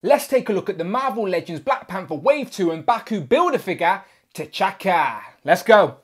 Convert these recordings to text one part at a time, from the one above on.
Let's take a look at the Marvel Legends Black Panther Wave 2 and M'Baku Build-A-Figure, T'Chaka. Let's go.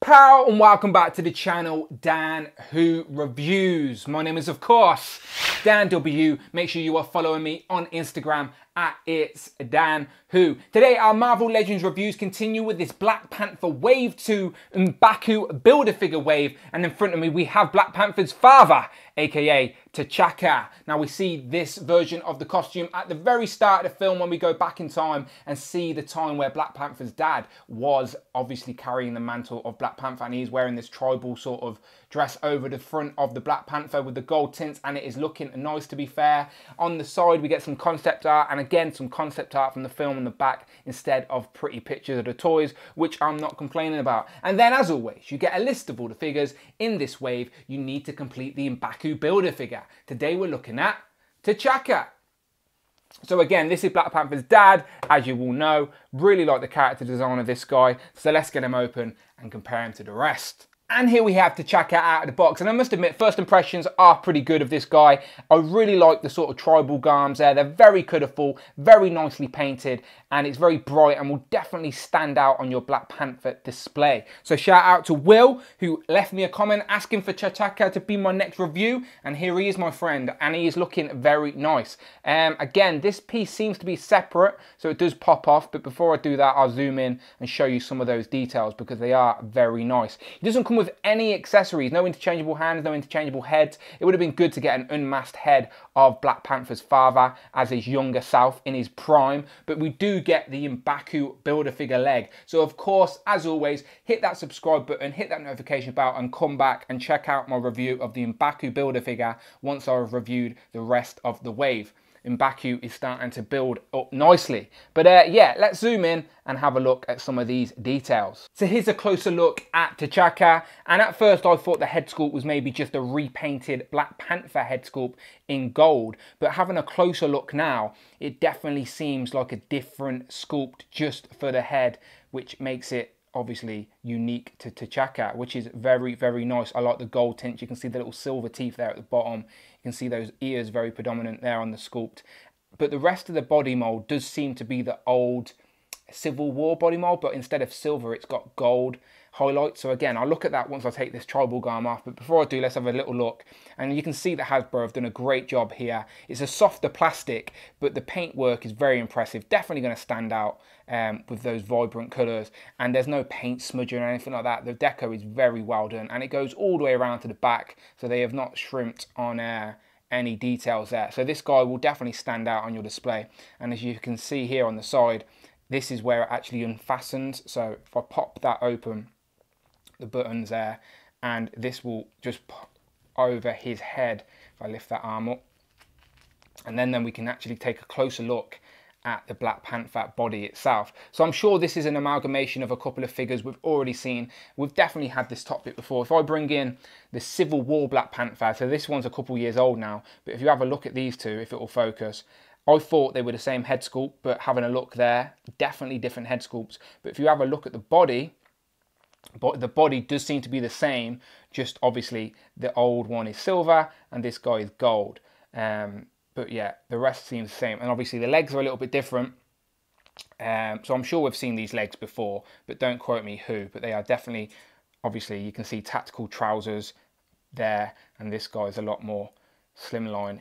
Pow and welcome back to the channel, Dan Who Reviews. My name is, of course, Dan W. Make sure you are following me on Instagram at It's Dan Who. Today our Marvel Legends reviews continue with this Black Panther Wave 2 M'Baku Build-A-Figure wave, and in front of me we have Black Panther's father, aka T'Chaka. Now we see this version of the costume at the very start of the film when we go back in time and see the time where Black Panther's dad was obviously carrying the mantle of Black Panther, and he's wearing this tribal sort of dress over the front of the Black Panther with the gold tints, and it is looking nice, to be fair. On the side we get some concept art, and again some concept art from the film on the back instead of pretty pictures of the toys, which I'm not complaining about. And then, as always, you get a list of all the figures in this wave you need to complete the M'Baku Build-A-Figure. Today we're looking at T'Chaka. So again, this is Black Panther's dad, as you will know. Really like the character design of this guy, so let's get him open and compare him to the rest. And here we have T'Chaka out of the box, and I must admit, first impressions are pretty good of this guy. I really like the sort of tribal garms there. They're very colourful, very nicely painted, and it's very bright and will definitely stand out on your Black Panther display. So shout out to Will, who left me a comment asking for T'Chaka to be my next review, and here he is, my friend, and he is looking very nice. Again, this piece seems to be separate, so it does pop off, but before I do that, I'll zoom in and show you some of those details because they are very nice. It doesn't come with any accessories, no interchangeable hands, no interchangeable heads. It would have been good to get an unmasked head of Black Panther's father as his younger self in his prime, but we do get the M'Baku Build-A-Figure leg. So of course, as always, hit that subscribe button, hit that notification bell, and come back and check out my review of the M'Baku Build-A-Figure once I've reviewed the rest of the wave. M'Baku is starting to build up nicely. But yeah, let's zoom in and have a look at some of these details. So here's a closer look at T'Chaka, and at first I thought the head sculpt was maybe just a repainted Black Panther head sculpt in gold, but having a closer look now, it definitely seems like a different sculpt just for the head, which makes it obviously unique to T'Chaka, which is very, very nice. I like the gold tint. You can see the little silver teeth there at the bottom. You can see those ears very predominant there on the sculpt. But the rest of the body mold does seem to be the old Civil War body mold, but instead of silver, it's got gold highlights. So again, I'll look at that once I take this tribal garm off, but before I do, let's have a little look. And you can see that Hasbro have done a great job here. It's a softer plastic, but the paint work is very impressive. Definitely going to stand out with those vibrant colours, and there's no paint smudging or anything like that. The deco is very well done, and it goes all the way around to the back, so they have not shrimped on any details there. So this guy will definitely stand out on your display. And as you can see here on the side, this is where it actually unfastens. So if I pop that open, the buttons there, and this will just pop over his head if I lift that arm up. And then we can actually take a closer look at the Black Panther body itself. So I'm sure this is an amalgamation of a couple of figures we've already seen. We've definitely had this top bit before. If I bring in the Civil War Black Panther, so this one's a couple years old now, but if you have a look at these two, if it will focus, I thought they were the same head sculpt, but having a look there, definitely different head sculpts. But if you have a look at the body does seem to be the same, just obviously the old one is silver and this guy is gold. But yeah, the rest seems the same. And obviously the legs are a little bit different. So I'm sure we've seen these legs before, but don't quote me who. But they are definitely, obviously you can see tactical trousers there. And this guy is a lot more slimline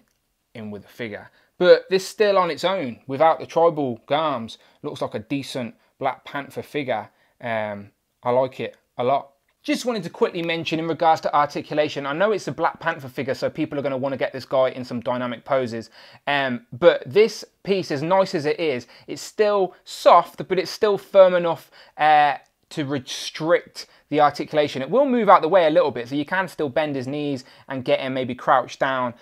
in with the figure. But this still on its own, without the tribal garms, looks like a decent Black Panther figure. I like it a lot. Just wanted to quickly mention in regards to articulation, I know it's a Black Panther figure, so people are going to want to get this guy in some dynamic poses. But this piece, as nice as it is, it's still soft, but it's still firm enough to restrict the articulation. It will move out the way a little bit, so you can still bend his knees and get him maybe crouched down.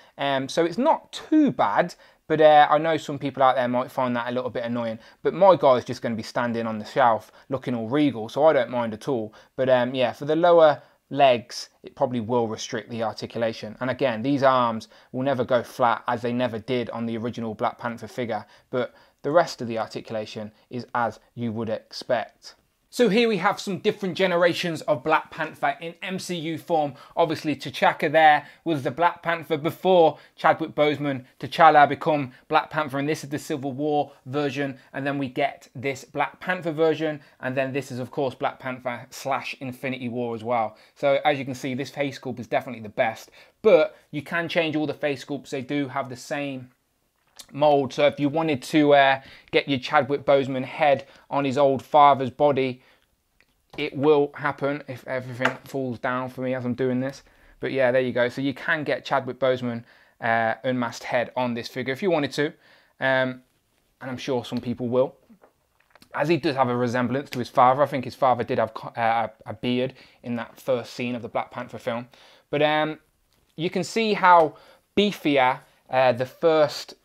So it's not too bad. But I know some people out there might find that a little bit annoying. But my guy is just going to be standing on the shelf looking all regal, so I don't mind at all. But yeah, for the lower legs, it probably will restrict the articulation. And again, these arms will never go flat, as they never did on the original Black Panther figure. But the rest of the articulation is as you would expect. So here we have some different generations of Black Panther in MCU form. Obviously, T'Chaka there was the Black Panther before Chadwick Boseman. T'Challa become Black Panther, and this is the Civil War version. And then we get this Black Panther version, and then this is, of course, Black Panther / Infinity War as well. So as you can see, this face sculpt is definitely the best. But you can change all the face sculpts. They do have the same mold. So if you wanted to get your Chadwick Boseman head on his old father's body, it will happen if everything falls down for me as I'm doing this. But yeah, there you go. So you can get Chadwick Boseman unmasked head on this figure if you wanted to, and I'm sure some people will, as he does have a resemblance to his father. I think his father did have a beard in that first scene of the Black Panther film. But you can see how beefier the first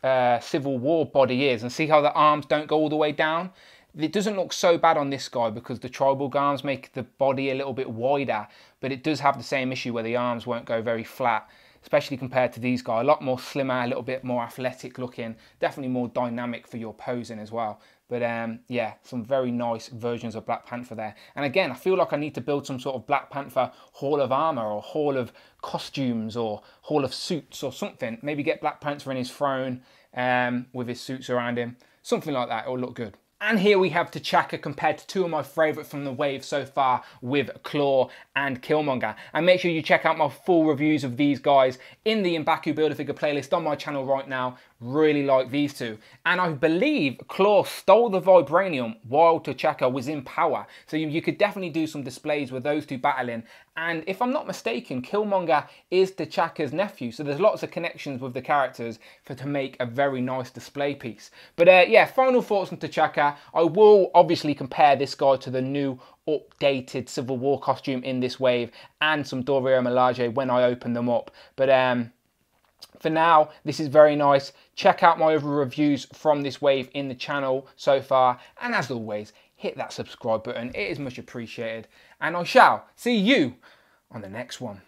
Civil War body is, and see how the arms don't go all the way down. It doesn't look so bad on this guy because the tribal arms make the body a little bit wider, but it does have the same issue where the arms won't go very flat, especially compared to these guys. A lot more slimmer, a little bit more athletic looking, definitely more dynamic for your posing as well. But yeah, some very nice versions of Black Panther there. And again, I feel like I need to build some sort of Black Panther Hall of Armor or Hall of Costumes or Hall of Suits or something. Maybe get Black Panther in his throne with his suits around him. Something like that, it'll look good. And here we have T'Chaka compared to two of my favourites from the wave so far with Claw and Killmonger. And make sure you check out my full reviews of these guys in the M'Baku Build-A-Figure playlist on my channel right now. Really like these two. And I believe Claw stole the Vibranium while T'Chaka was in power. So you could definitely do some displays with those two battling. And if I'm not mistaken, Killmonger is T'Chaka's nephew. So there's lots of connections with the characters to make a very nice display piece. But yeah, final thoughts on T'Chaka. I will obviously compare this guy to the new updated Civil War costume in this wave and some Dora Milaje when I open them up. But for now, this is very nice. Check out my other reviews from this wave in the channel so far. And as always, hit that subscribe button. It is much appreciated. And I shall see you on the next one.